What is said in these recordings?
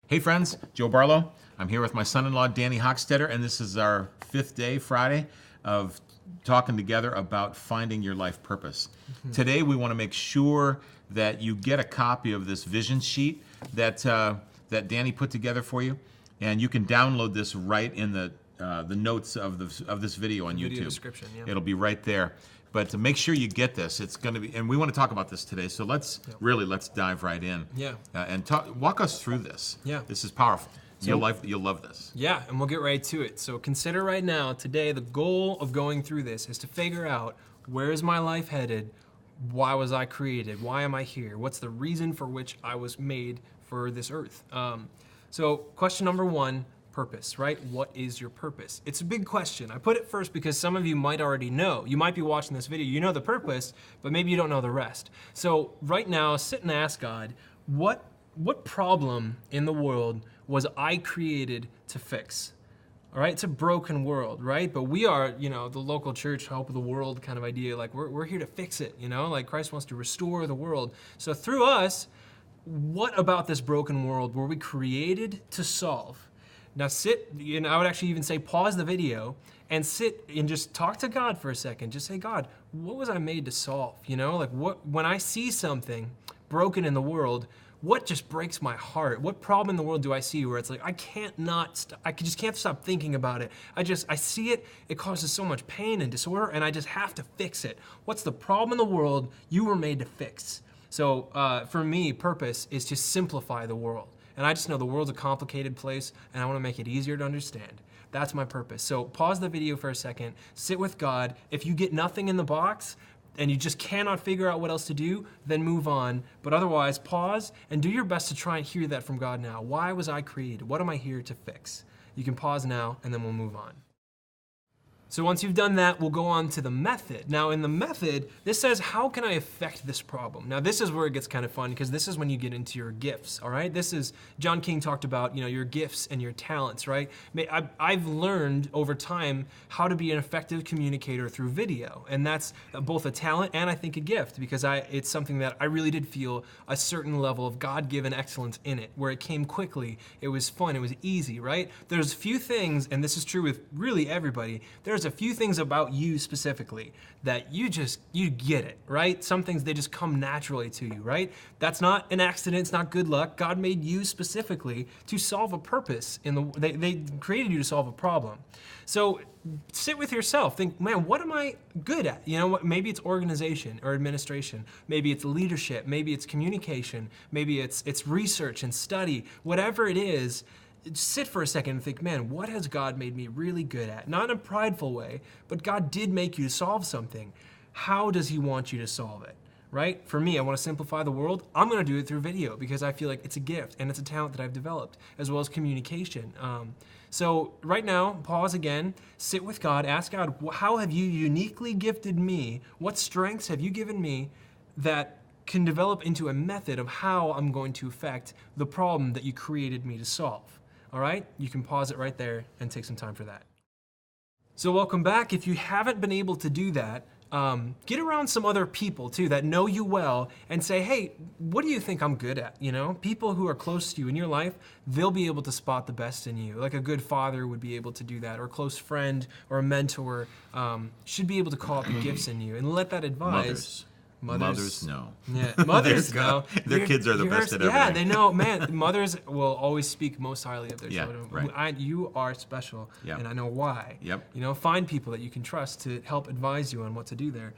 Hey friends, Joe Barlow. I'm here with my son-in-law, Danny Hochstatter, and this is our 5th day, Friday, of talking together about finding your life purpose. Today we want to make sure that you get a copy of this vision sheet that Danny put together for you, and you can download this right in the notes of this video on YouTube. Video description, yeah. It'll be right there. But to make sure you get this, it's going to be, and we want to talk about this today. So let's dive right in. Yeah. And walk us through this. Yeah. This is powerful. So, you'll love this. Yeah, and we'll get right to it. So consider right now, today, the goal of going through this is to figure out, where is my life headed? Why was I created? Why am I here? What's the reason for which I was made for this earth? So question number one, purpose, right? What is your purpose? It's a big question. I put it first because some of you might already know. You might be watching this video, you know the purpose, but maybe you don't know the rest. So right now, sit and ask God, what problem in the world was I created to fix? All right, it's a broken world, right? But we are, the local church, hope of the world kind of idea. Like we're here to fix it, like Christ wants to restore the world. So through us, what about this broken world were we created to solve? Now sit, I would actually even say pause the video and sit and just talk to God for a second. Just say, God, what was I made to solve? When I see something broken in the world, what just breaks my heart? What problem in the world do I see where it's like, I just can't stop thinking about it. I see it, it causes so much pain and disorder, and I just have to fix it. What's the problem in the world you were made to fix? So for me, purpose is to simplify the world. And I just know the world's a complicated place, and I want to make it easier to understand. That's my purpose. So pause the video for a second, sit with God. If you get nothing in the box, and you just cannot figure out what else to do, then move on. But otherwise, pause and do your best to try and hear that from God now. Why was I created? What am I here to fix? You can pause now, and then we'll move on. So once you've done that, we'll go on to the method. Now in the method, this says, how can I affect this problem? Now this is where it gets kind of fun, because this is when you get into your gifts, all right? This is, John King talked about, your gifts and your talents, right? I've learned over time how to be an effective communicator through video, and that's both a talent and I think a gift, because it's something that I really did feel a certain level of God-given excellence in it, where it came quickly, it was fun, it was easy, right? There's few things, and this is true with really everybody, there's a few things about you specifically that you get it, right? Some things, they just come naturally to you, right? That's not an accident, it's not good luck. God made you specifically to solve a purpose. They created you to solve a problem. So sit with yourself, think, man, what am I good at? Maybe it's organization or administration, maybe it's leadership, maybe it's communication, maybe it's research and study, whatever it is. Sit for a second and think, man, what has God made me really good at? Not in a prideful way, but God did make you to solve something. How does he want you to solve it, right? For me, I want to simplify the world. I'm going to do it through video because I feel like it's a gift and it's a talent that I've developed, as well as communication. So right now, pause again, sit with God, ask God, how have you uniquely gifted me? What strengths have you given me that can develop into a method of how I'm going to affect the problem that you created me to solve? All right, you can pause it right there and take some time for that. So welcome back. If you haven't been able to do that, get around some other people too that know you well and say, hey, what do you think I'm good at? People who are close to you in your life, they'll be able to spot the best in you. Like a good father would be able to do that, or a close friend or a mentor should be able to call out the gifts in you and let that advise. Mothers know. Yeah, mothers know. Their kids are the best at everything. Yeah, they know. Man, mothers will always speak most highly of their children. Right. You are special, and I know why. Yep. Find people that you can trust to help advise you on what to do there.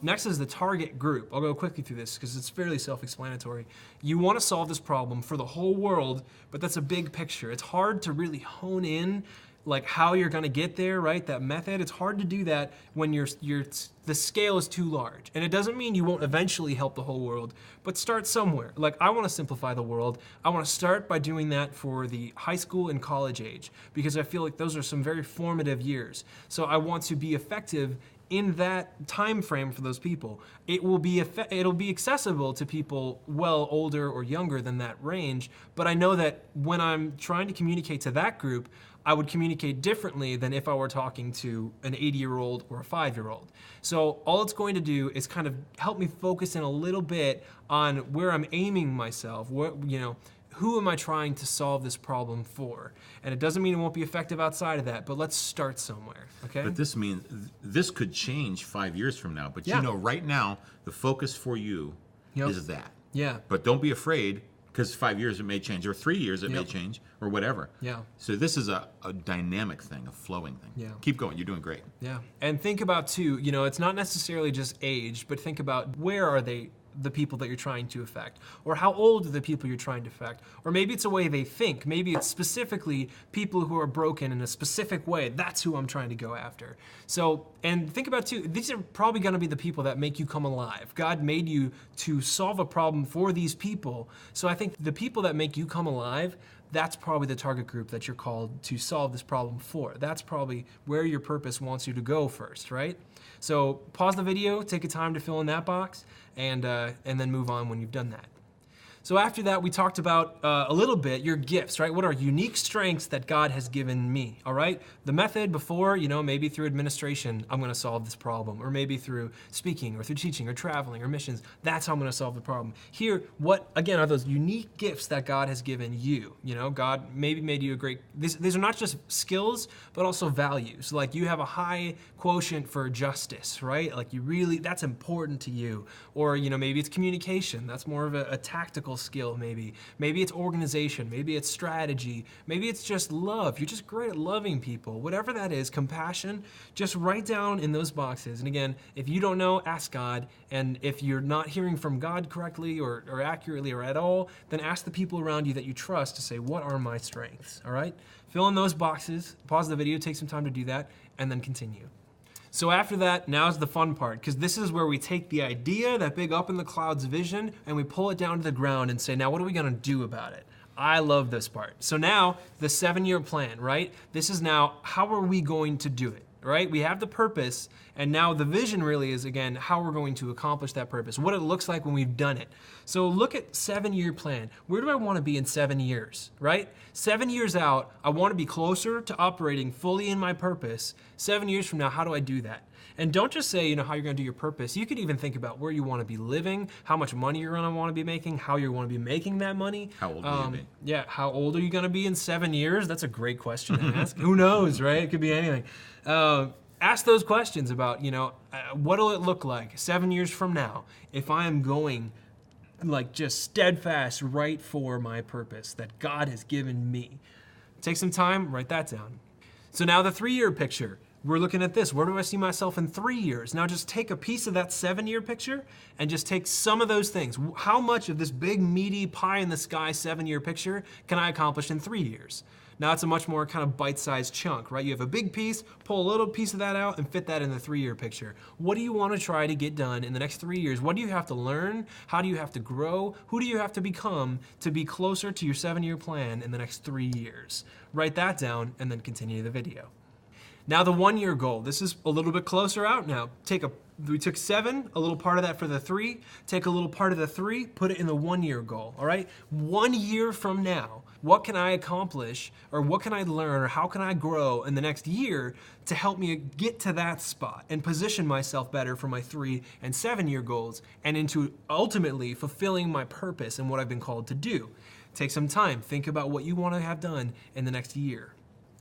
Next is the target group. I'll go quickly through this because it's fairly self-explanatory. You want to solve this problem for the whole world, but that's a big picture. It's hard to really hone in like how you're going to get there, right? That method, it's hard to do that when the scale is too large. And it doesn't mean you won't eventually help the whole world, but start somewhere. Like I want to simplify the world. I want to start by doing that for the high school and college age, because I feel like those are some very formative years. So I want to be effective in that time frame for those people. It'll be accessible to people well older or younger than that range, but I know that when I'm trying to communicate to that group, I would communicate differently than if I were talking to an 80-year-old or a 5-year-old. So all it's going to do is kind of help me focus in a little bit on where I'm aiming myself, who am I trying to solve this problem for? And it doesn't mean it won't be effective outside of that, but let's start somewhere, okay? But this means this could change 5 years from now. But Yeah. you know, right now, the focus for you Yep. is that. Yeah. But don't be afraid, because 5 years it may change, or 3 years it may Yep. change, or whatever. Yeah. So this is a dynamic thing, a flowing thing. Yeah. Keep going. You're doing great. Yeah. And think about too, you know, it's not necessarily just age, but think about where are they, the people that you're trying to affect? Or how old are the people you're trying to affect? Or maybe it's a way they think. Maybe it's specifically people who are broken in a specific way. That's who I'm trying to go after. So, and think about too, these are probably gonna be the people that make you come alive. God made you to solve a problem for these people. So I think the people that make you come alive, that's probably the target group that you're called to solve this problem for. That's probably where your purpose wants you to go first, right? So pause the video, take a time to fill in that box, and then move on when you've done that. So after that, we talked about a little bit your gifts, right? What are unique strengths that God has given me, all right? The method before, you know, maybe through administration, I'm gonna solve this problem, or maybe through speaking, or through teaching, or traveling, or missions. That's how I'm gonna solve the problem. Here, what, again, are those unique gifts that God has given you? You know, God maybe made you a great, these are not just skills, but also values. Like you have a high quotient for justice, right? Like you really, that's important to you. Or, you know, maybe it's communication. That's more of a tactical skill maybe. Maybe it's organization, maybe it's strategy, maybe it's just love. You're just great at loving people. Whatever that is, compassion, just write down in those boxes. And again, if you don't know, ask God. And if you're not hearing from God correctly or accurately or at all, then ask the people around you that you trust to say, what are my strengths, all right? Fill in those boxes, pause the video, take some time to do that, and then continue. So after that, now's the fun part, because this is where we take the idea, that big up in the clouds vision, and we pull it down to the ground and say, now what are we gonna do about it? I love this part. So now, the 7-year plan, right? This is now, how are we going to do it, right? We have the purpose, and now the vision really is, again, how we're going to accomplish that purpose, what it looks like when we've done it. So look at 7-year plan. Where do I wanna be in 7 years, right? 7 years out, I wanna be closer to operating fully in my purpose. 7 years from now, how do I do that? And don't just say, you know, how you're gonna do your purpose. You could even think about where you wanna be living, how much money you're gonna wanna be making, how you're gonna be making that money. How old will you be? Yeah, how old are you gonna be in 7 years? That's a great question to ask. Who knows, right? It could be anything. Ask those questions about, you know, what'll it look like 7 years from now if I am going like just steadfast right for my purpose that God has given me. Take some time, write that down. So now the 3-year picture. We're looking at this. Where do I see myself in 3 years? Now just take a piece of that 7-year picture and just take some of those things. How much of this big, meaty, pie in the sky 7-year picture can I accomplish in 3 years? Now it's a much more kind of bite-sized chunk, right? You have a big piece, pull a little piece of that out and fit that in the 3-year picture. What do you want to try to get done in the next 3 years? What do you have to learn? How do you have to grow? Who do you have to become to be closer to your 7-year plan in the next 3 years? Write that down and then continue the video. Now the 1-year goal. This is a little bit closer out now. We took 7, a little part of that for the 3, take a little part of the 3, put it in the 1-year goal, all right? 1 year from now, what can I accomplish, or what can I learn, or how can I grow in the next year to help me get to that spot and position myself better for my 3 and 7-year goals and into ultimately fulfilling my purpose and what I've been called to do? Take some time, think about what you want to have done in the next year.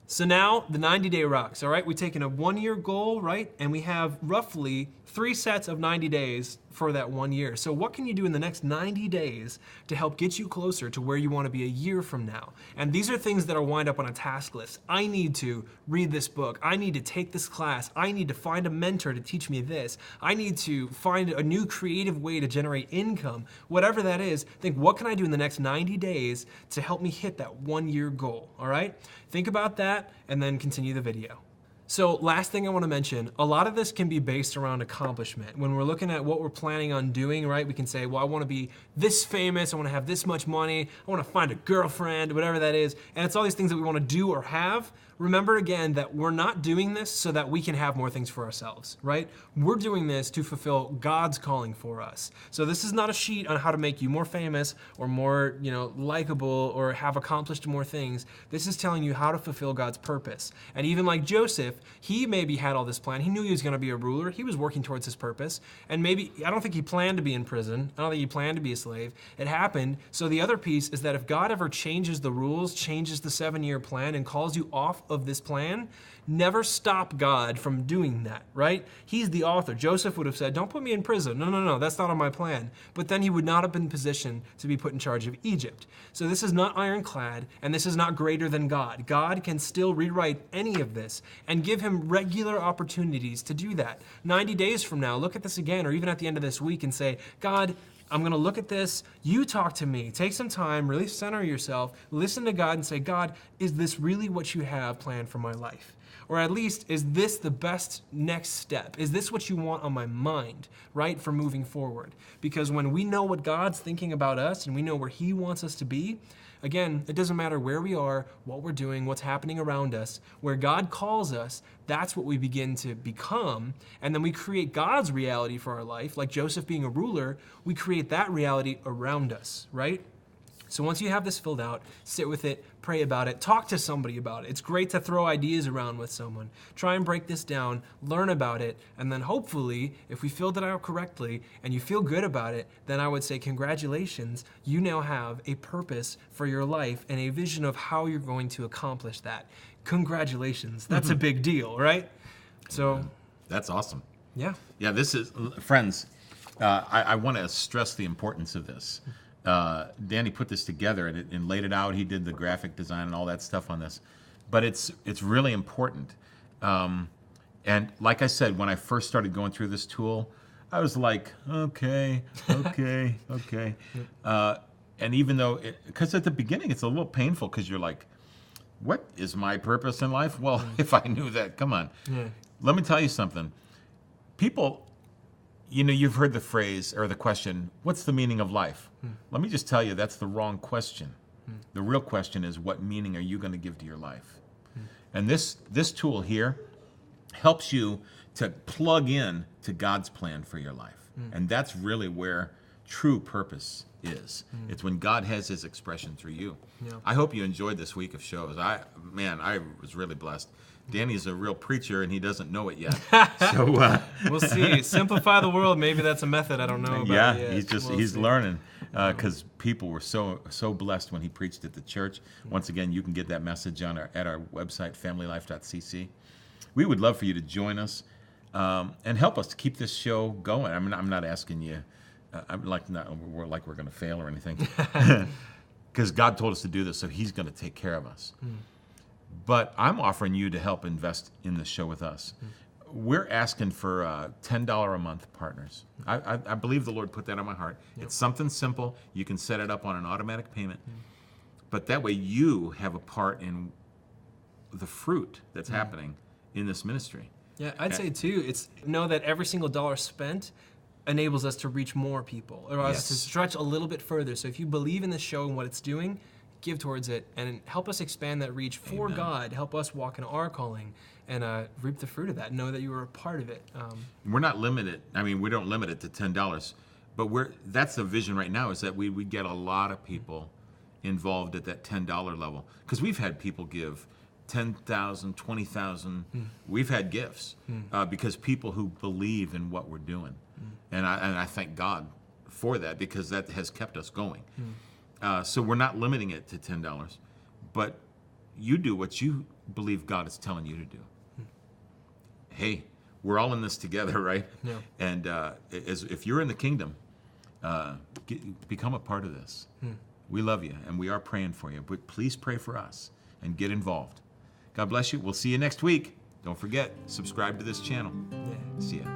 So now the 90-day rocks, all right? We've taken a 1-year goal, right? And we have roughly 3 sets of 90 days for that 1 year. So what can you do in the next 90 days to help get you closer to where you want to be a year from now? And these are things that are wind up on a task list. I need to read this book. I need to take this class. I need to find a mentor to teach me this. I need to find a new creative way to generate income. Whatever that is, think, what can I do in the next 90 days to help me hit that 1-year goal, all right? Think about that and then continue the video. So last thing I want to mention, a lot of this can be based around accomplishment. When we're looking at what we're planning on doing, right, we can say, well, I want to be this famous, I want to have this much money, I want to find a girlfriend, whatever that is, and it's all these things that we want to do or have. Remember again that we're not doing this so that we can have more things for ourselves, right? We're doing this to fulfill God's calling for us. So this is not a sheet on how to make you more famous or more, likable or have accomplished more things. This is telling you how to fulfill God's purpose. And even like Joseph, Joseph, he maybe had all this plan. He knew he was going to be a ruler. He was working towards his purpose. And maybe, I don't think he planned to be in prison. I don't think he planned to be a slave. It happened. So the other piece is that if God ever changes the rules, changes the 7-year plan, and calls you off of this plan, never stop God from doing that, right? He's the author. Joseph would have said, don't put me in prison. No, that's not on my plan. But then he would not have been positioned to be put in charge of Egypt. So this is not ironclad, and this is not greater than God. God can still rewrite any of this and give him regular opportunities to do that. 90 days from now, look at this again, or even at the end of this week and say, God, I'm going to look at this. You talk to me. Take some time, really center yourself, listen to God and say, God, is this really what you have planned for my life? Or at least, is this the best next step? Is this what you want on my mind, right, for moving forward? Because when we know what God's thinking about us and we know where he wants us to be, again, it doesn't matter where we are, what we're doing, what's happening around us. Where God calls us, that's what we begin to become. And then we create God's reality for our life. Like Joseph being a ruler, we create that reality around us, right? So once you have this filled out, sit with it, pray about it, talk to somebody about it. It's great to throw ideas around with someone. Try and break this down, learn about it, and then hopefully, if we filled it out correctly and you feel good about it, then I would say congratulations, you now have a purpose for your life and a vision of how you're going to accomplish that. Congratulations. That's a big deal, right? So That's awesome. yeah. Yeah, this is, friends, I want to stress the importance of this. Danny put this together and laid it out. He did the graphic design and all that stuff on this. But it's really important. And like I said, when I first started going through this tool, I was like, okay. And even though, because at the beginning it's a little painful because you're like, what is my purpose in life? Well, if I knew that, come on. Yeah. Let me tell you something. People, you've heard the phrase or the question, what's the meaning of life? Let me just tell you, that's the wrong question. The real question is, what meaning are you going to give to your life? And this tool here helps you to plug in to God's plan for your life. And that's really where true purpose is. It's when God has his expression through you. Yeah. I hope you enjoyed this week of shows. I was really blessed. Danny's a real preacher, and he doesn't know it yet. So We'll see. Simplify the world. Maybe that's a method. I don't know about yeah, it yet. he's see. learning because people were so blessed when he preached at the church. Once again, you can get that message at our website, familylife.cc. We would love for you to join us and help us to keep this show going. I mean, I'm not asking you. We're going to fail or anything, because God told us to do this, so He's going to take care of us. But I'm offering you to help invest in the show with us. We're asking for $10 a month partners. I believe the Lord put that on my heart. Yep. It's something simple. You can set it up on an automatic payment. But that way you have a part in the fruit that's happening in this ministry. Yeah, I'd say too, it's know that every single dollar spent enables us to reach more people, or us to stretch a little bit further. So if you believe in this show and what it's doing, give towards it and help us expand that reach for Amen. God. Help us walk in our calling and reap the fruit of that. Know that you are a part of it. We're not limited. I mean, we don't limit it to $10, but that's the vision right now, is that we get a lot of people involved at that $10 level, because we've had people give $10,000, $20,000. We've had gifts because people who believe in what we're doing, and I thank God for that, because that has kept us going. So we're not limiting it to $10, but you do what you believe God is telling you to do. Hey, we're all in this together, right? Yeah. And if you're in the kingdom, become a part of this. We love you, and we are praying for you. But please pray for us and get involved. God bless you. We'll see you next week. Don't forget, subscribe to this channel. Yeah. See ya.